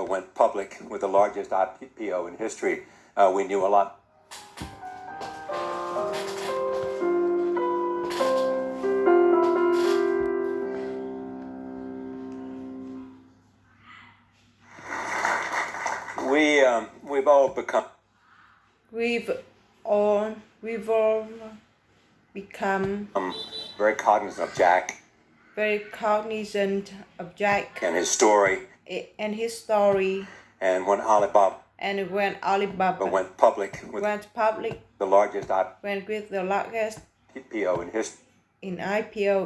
Alibaba went public with the largest IPO in history, we knew a lot. We've all become. We've all become Very cognizant of Jack very cognizant of Jack and his story. and his story. And when Alibaba went public with the largest IPO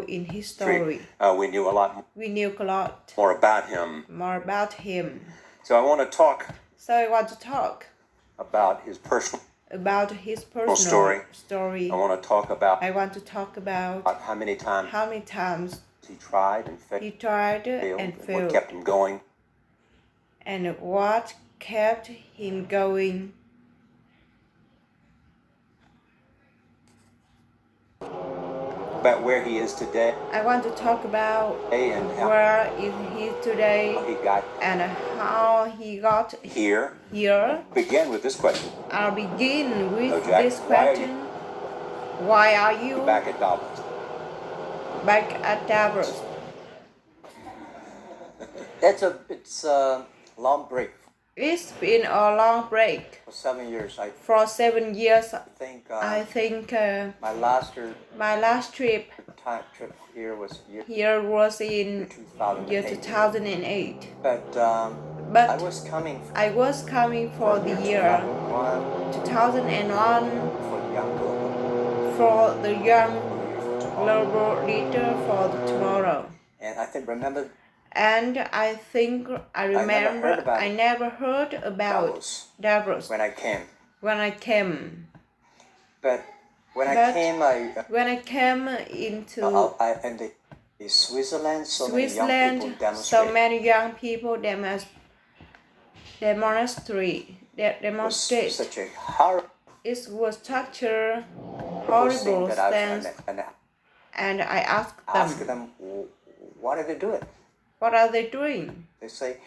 in history, we knew a lot more about him. So I want to talk about his personal story. I want to talk about how many times he tried and failed, and what kept him going. and what kept him going. About where he is today. I want to talk about And how where is he today he got and how he got here. here. Begin with this question. I'll begin with So, Jack, this question. Why are you Back at Davos. back at Davos? It's a long break. It's been a long break. For 7 years, For 7 years, I think my last trip here was in year 2008. But But I was coming for the year 2001 for the young for the young global leader for the tomorrow. And I remember And I never heard about Davos when I came. But when I came into and Switzerland, so many young people demonstrate. Such a horrible It was such a horrible stance, and I asked them, what are they doing? what are they doing? They say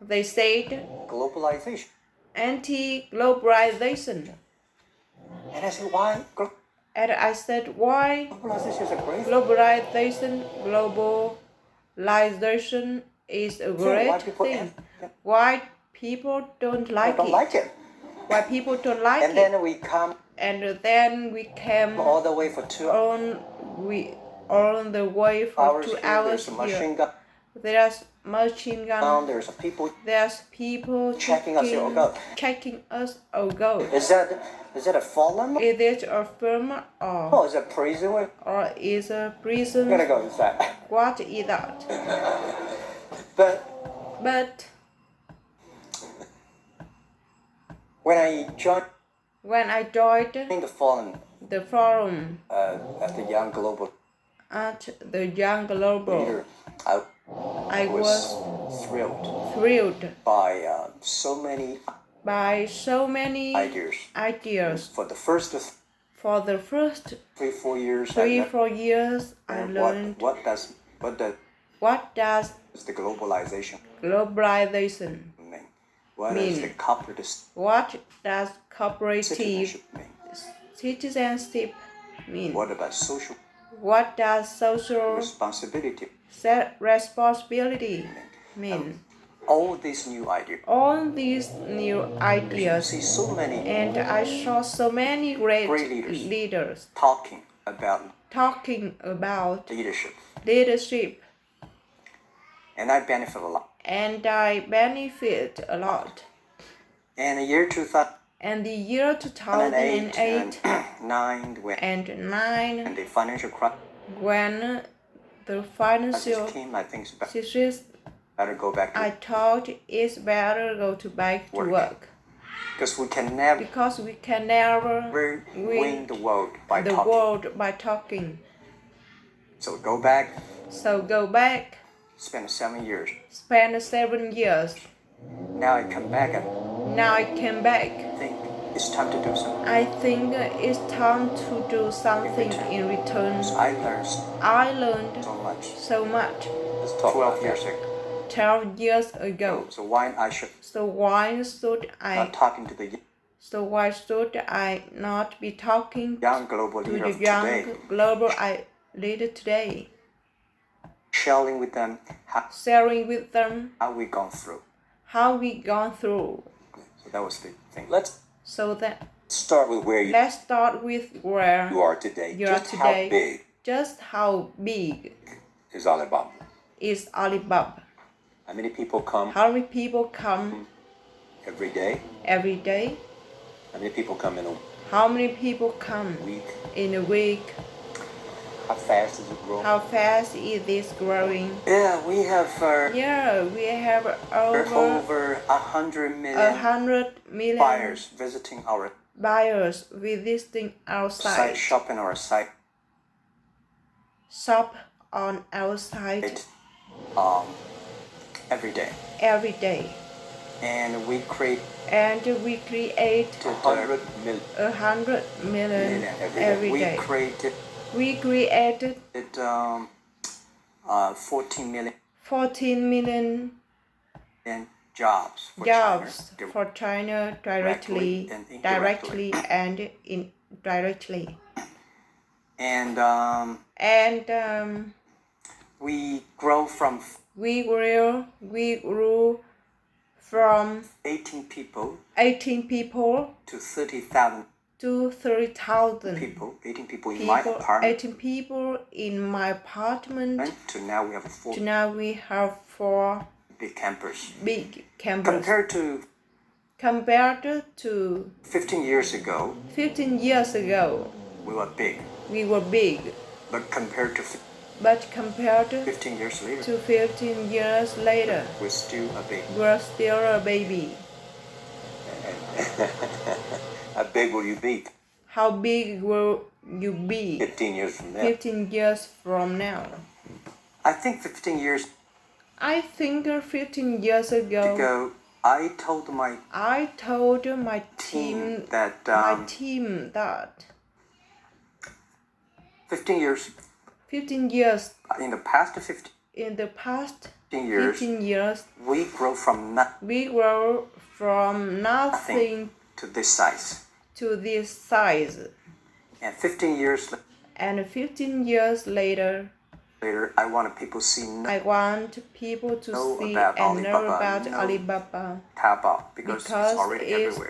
They said globalization. anti-globalization. And I said, why? And I said, why? Globalization is a great Globalization is a great thing. Why people don't like it? Why people don't like and it? And then we came all the way for 2 hours. On the way for 2 hours There's a machine here. gun. There's machine gun. There's people checking us or go. checking us or go. Is that a fallen? Is it a firm Oh, is it prison? or is a prison? I'm gonna go inside. What is that? But But when I joined the forum at the Young Global leader, I was thrilled by so many ideas. For the first 3-4 years, 3-4 years, I learned what does the globalization mean. What is the What does cooperative citizenship mean? What about social? What does social responsibility mean? All these new ideas. See so many, and I saw so many great leaders talking about leadership. And I benefit a lot. And the year 2008 and the year 2008 and 9 and the financial crisis, when the financial crisis, better go back. I thought it's better go back to work. Because we can never win the world by talking. So go back. Spend 7 years. Now I come back. I think it's time to do something. I think it's time to do something in return. I learned so much. Let's talk 12 years ago. 12 years ago. So why I should not talking to the So why should I not be talking young global to leader the of young today? global leader today? Sharing with them how we gone through. So that was the thing. Let's start with where you are today. Just how big is Alibaba? How many people come Every day? How many people come in a week? In a week? How fast is it growing? How fast is this growing? Yeah, we have over 100 million buyers visiting our site, shop on our site. Shop on our site every day. And we create 100 million every day. We created 14 million jobs for China directly and indirectly. And we grew from 18 people to 30,000 people. 18 people in my apartment. 18 people in my apartment. To now we have 4 big campers. Compared to 15 years ago, we were big. But compared to 15 years later, we're still a baby. How big will you be? How big will you be 15 years from now? 15 years from now. I think 15 years ago, I told my team that 15 years in the past 15 years we grow from nothing to this size. And 15 years later, I want people to see and know about Alibaba, because it's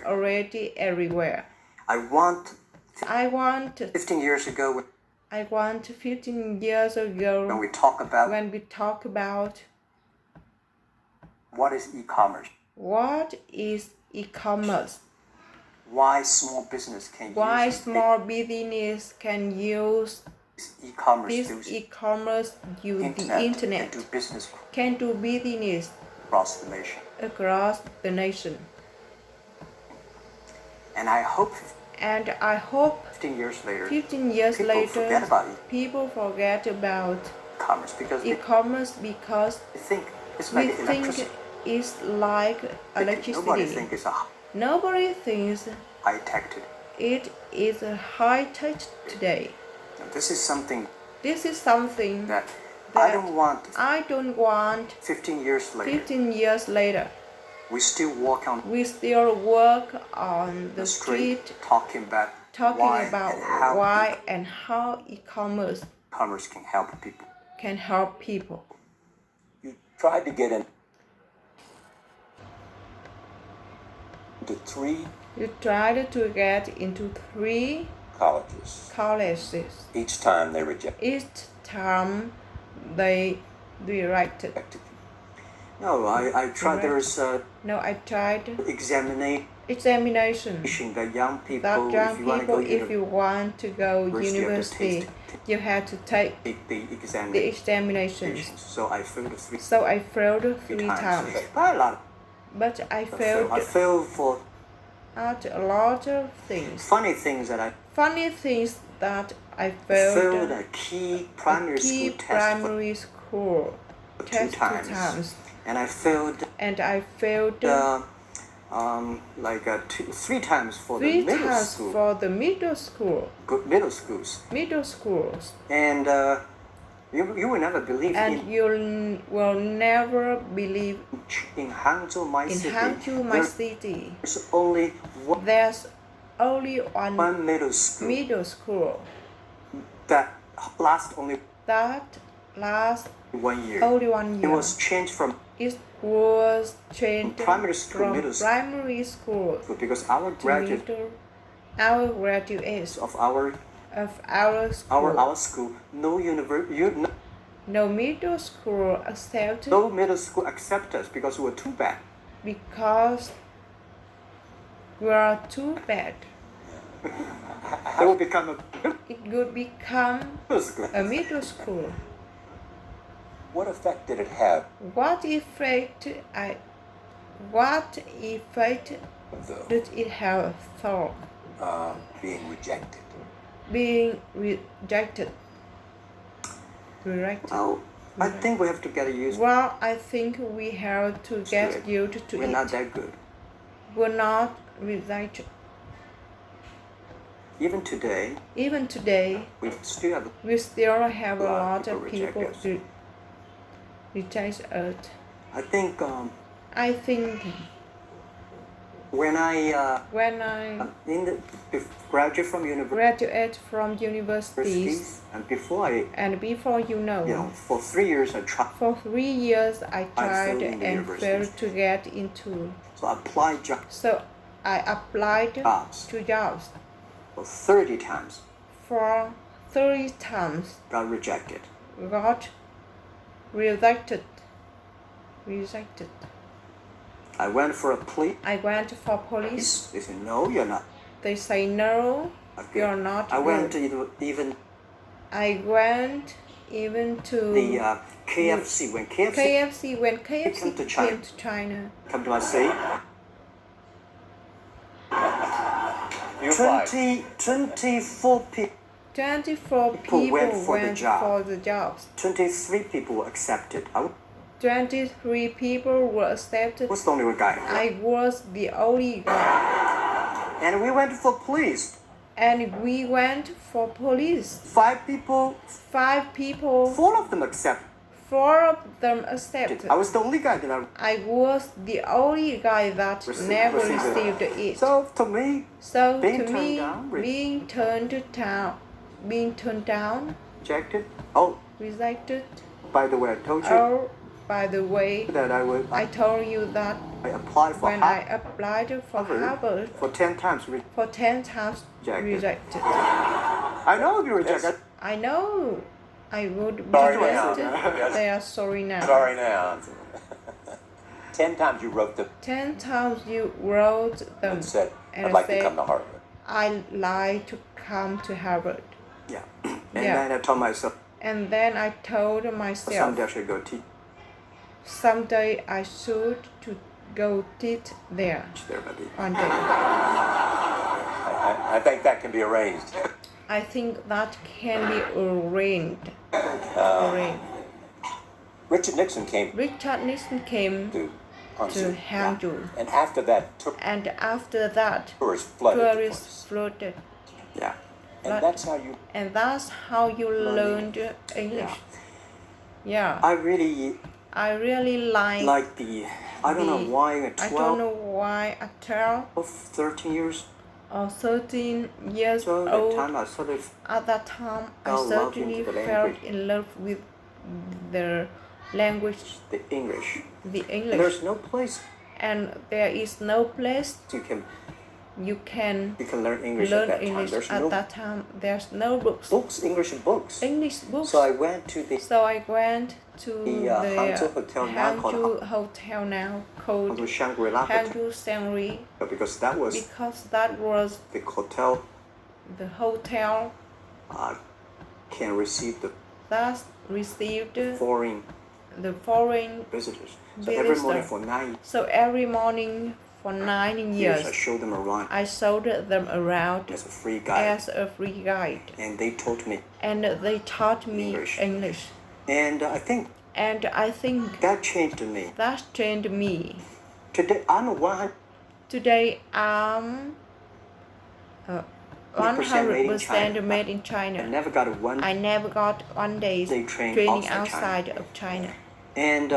already everywhere. I want 15 years ago, when we talk about what is e-commerce, why small business can use e-commerce, the internet, can do business across the nation. And I hope 15 years later, people forget about e-commerce because we think it's like electricity. Nobody thinks high-tech today. It is a high-tech today. This is something that I don't want 15 years later. We still work on the street talking about why and how e-commerce can help people. You tried to get into 3 colleges. Each time they rejected. No, I tried. There's I tried examination that young people, if you want to go university, you have to take the examinations. So I failed 3 times. But I failed for at a lot of things. Funny things that I failed a key primary school test 2 times. And I failed 3 times for the middle school. Middle schools. And You will never believe and you will never believe in Hangzhou, my city. There's only one middle school that lasts only 1 year. Only 1 year. It was changed from primary school because our graduates of our school no middle school accepted. No middle school accepted us because we were too bad. Because we are too bad. It would become a middle school. What effect did it have? What effect did it have thought? Being rejected. Being rejected. Well, I think we have to get used. Well, I think we have to get used to it. We're not that good. We're not rejected. Even today, we still have a lot of people reject us. I think when I graduate from universities, and before for 3 years I tried. For 3 years I tried and failed to get into. So I applied to jobs. For 30 times. For 30 times. Got rejected. Rejected. I went for police. They said, no, you're not. They say, no, you're not. I went even to the KFC. When KFC came to China. Come to my city. 24 people went for the jobs. 23 people were accepted. 23 people were accepted. Was the only guy. I was the only guy. And we went for police. 5 people. 4 of them accepted. 4 of them accepted. I was the only guy I was the only guy that never received it. So to me, being turned down, rejected. By the way, I told you. Oh, by the way, that I told you that I applied for I applied for Harvard for 10 times. Rejected. I know you rejected. I know. I would be rejected. They are sorry now. Sorry now. 10 times you wrote them. 10 times you wrote them. And said, I'd like to come to Harvard. I'd like to come to Harvard. Yeah. Then I told myself. And then I told myself. Someday I should go teach. Someday I should to go teach there. One day. I think that can be arranged. I think that can be arranged. Richard Nixon came to Hangzhou. And after that, tourists flooded. Yeah. And that's how you learned English. Yeah. I really like the. I don't know why at 12 of 13 years. Or 13 years old. At that time, I certainly fell in love with the language. The English. There's no place. And there is no place you can learn English at that time. There's no books. English books. So I went to the Hangzhou hotel now called Hangzhou Shangri. Because that was the hotel. Can receive the foreign visitors. So every morning for 9 years, I showed them around. As a free guide. And they taught me. English. And I think that changed me. Today I'm 100% made in China. I never got one day's training outside of China. And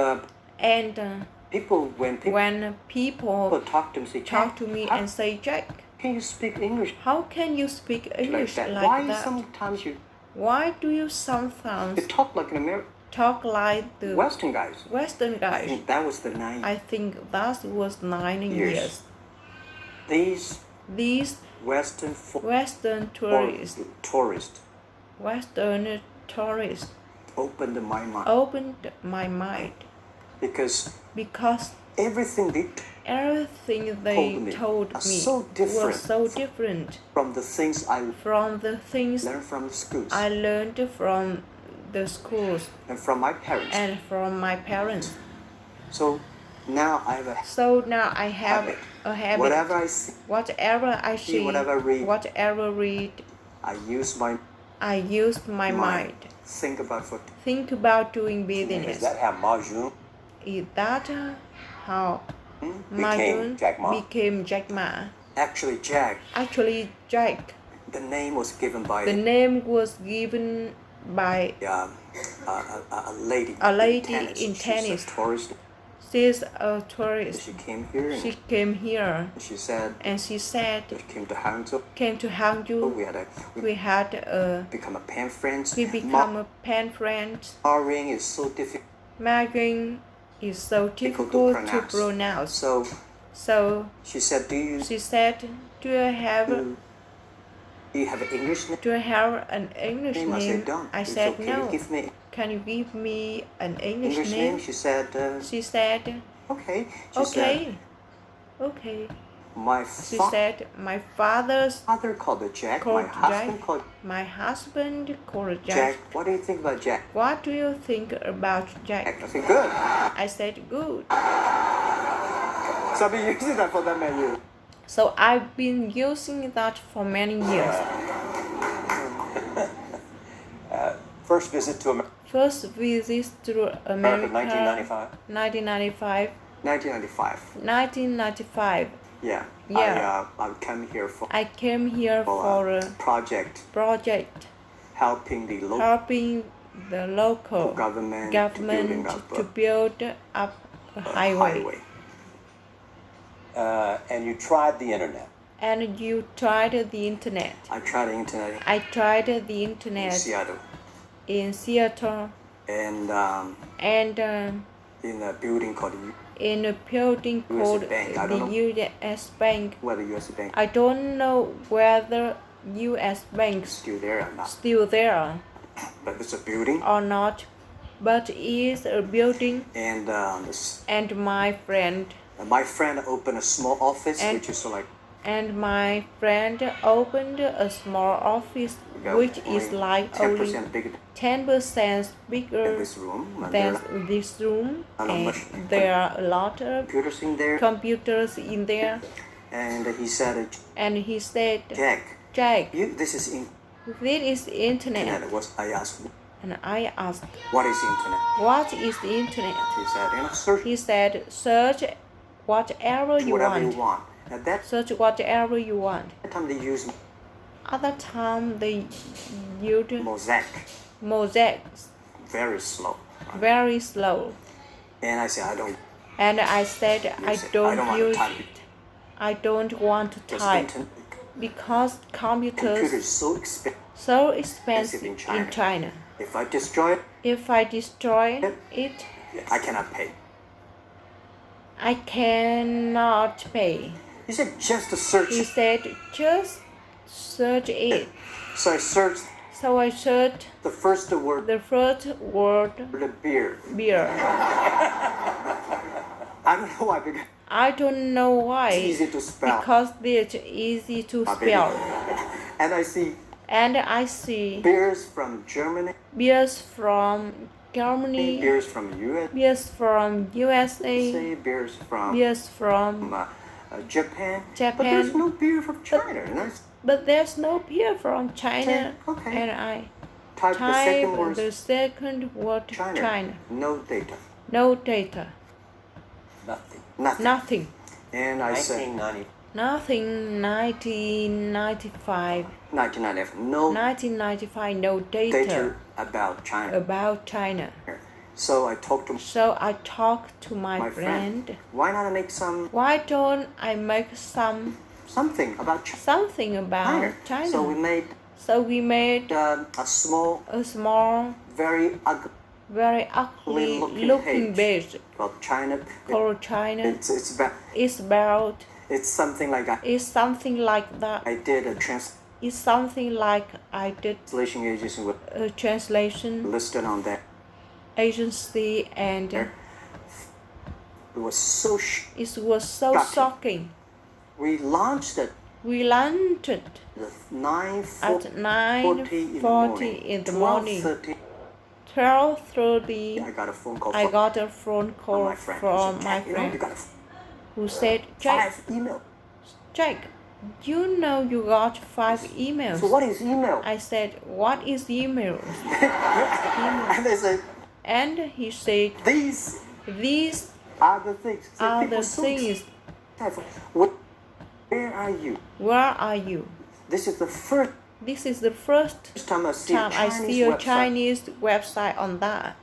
when people talk to me and say, Jack, can you speak English? How can you speak English like that? Why do you sometimes talk like an American? Talk like the Western guys. I think that was the 9 I think that was 9 years. These Western tourists opened my mind. Because everything they told me was so different from the things I learned from the schools and from my parents. So now I have a habit. Whatever I see, whatever read, I use my mind. Think about doing business. Is that how Mahjong became Jack Ma? Actually, Jack. The name was given by a lady in tennis. She's a tourist. She came here. She said she came to Hangzhou. We had become a pen friends. We become a pen friends. Mahjong is so difficult. Mahjong is so difficult to pronounce. So she said, do you have an English name? Do you have an English name? I said no. Can you give me an English name? She said, okay. Okay. She said, my father's father called Jack. My husband called Jack. Jack. What do you think about Jack? What do you think about Jack? I said, good. I said, good. So I've been using that for that many years. So I've been using that for many years. First visit to America. First visit to America. 1995. 1995. Yeah. I came here for a project helping the local government to build up a highway. And you tried the internet. And you tried the internet. I tried the internet. I tried the internet in Seattle. And in a building called the U.S. Bank. Where the U.S. Bank? I don't know whether U.S. Bank still there or not. Still there. But it's a building. Or not. But it's a building. And my friend. My friend opened a small office, which is like. And my friend opened a small office, which is like 10% bigger. 10% bigger than this room. And there are a lot of computers in there. And he said, Jack, this is internet. I asked. And I asked, what is internet? What is the internet? He said, search whatever you want. Search whatever you want. Other time they used mosaics. Very slow. And I said, I don't want to type. Because computers is so expensive in China. If I destroy it, I cannot pay. I cannot pay. He said, just search. He said, just search it. So I searched. The first word. The beer. I don't know why. It's easy to spell. Because it's easy to spell. And I see. Beers from Germany. Beers from Germany. Beers from US. Beers from USA. Beers from Japan. But there's no beer from China. But there's no beer from China. Okay. And I type the second word China. No data. No data. Nothing. Nothing. And I said Nothing. 1995. 1995. No data about China. About China. So I talked to my friend. Why not make some? Why don't I make something about China? So we made a small, very very ugly looking page called China. It's about. It's something like that. It's something like that. I did a It's something like I did translation agency with a translation listed on that agency, and it was so shocking. We launched it at at 9:40 in the morning. 12:30. I got a phone call. From my friend who said, Jack, you know you got 5 emails. So what is email? I said, what is email? And they said, and he said, these are the things. Where are you? This is the first time I see a Chinese website on that.